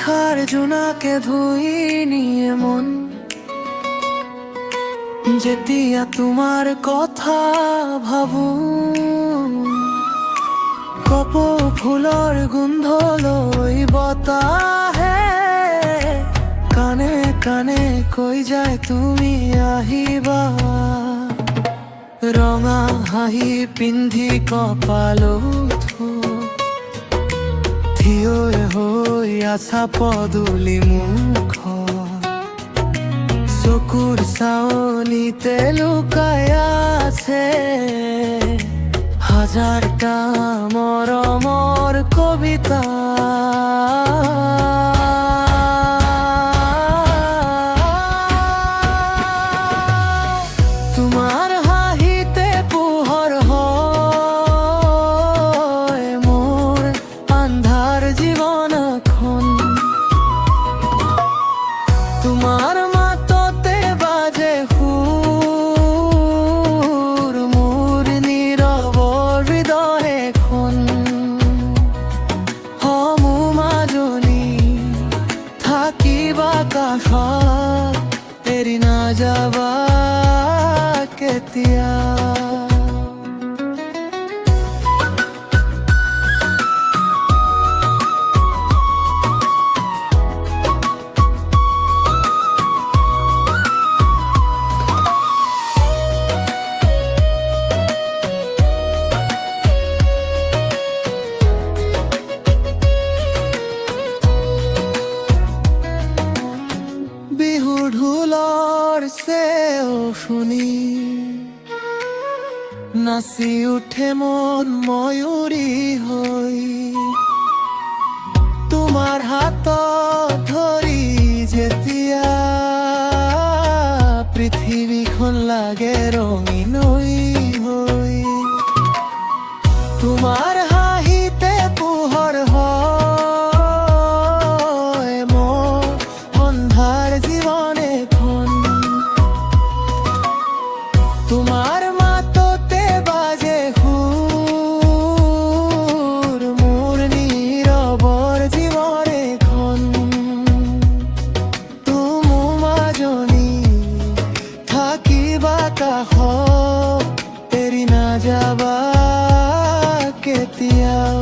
নিশার জোনাকে ধুই নিয়ে মন, যেতিয়া তোমাৰ কথা ভাবো, কপৌ ফুলৰ গোন্ধ লৈ বতাহে কানে কানে কৈ যায় তুমি আহিবা। ৰঙা হাঁহি পিন্ধি কপালত থিয় হৈ আছা পদূলি মুখত, চকুৰ চাৱনিতে লুকাই আছে হাজাৰটা মৰমৰ কবিতা। তোমাৰ হাঁহিতে পোহৰ হয় মোৰ আন্ধাৰ জীৱনখন, তোমাৰ মাততে বাজে সুৰ মোৰ নীৰৱ হৃদয় এখন। মোৰ মাজনী থাকিবা কাষত, এৰি নাযাবা কেতিয়া। বিহুৰ ঢোলৰ চেও শুনি নাচি উঠে মন ময়ূৰী হৈ, তোমাৰ হাতত ধৰি যেতিয়া পৃথিৱীখন লাগে ৰঙীন হৈ। তোমাৰ হাঁহিতে পোহৰ হয় মোৰ অন্ধাৰ জীৱন এখন, তোমাৰ মাততে বাজে সুৰ মোৰ নীৰৱৰ জীৱন এখন। তুমি মাজনী থাকিবা কাষত, এৰি নাযাবা কেতিয়াও।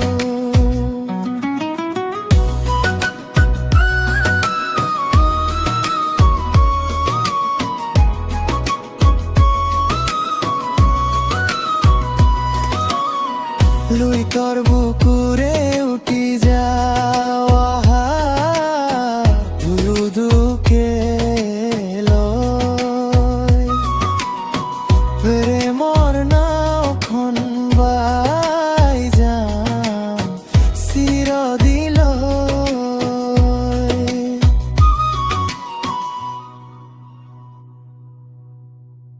লুইতৰ বুকুৰে উঠি যাওঁ আহা দুকে লৈ, প্ৰেমৰ নাওখন বাই যাম চিৰদিলৈ।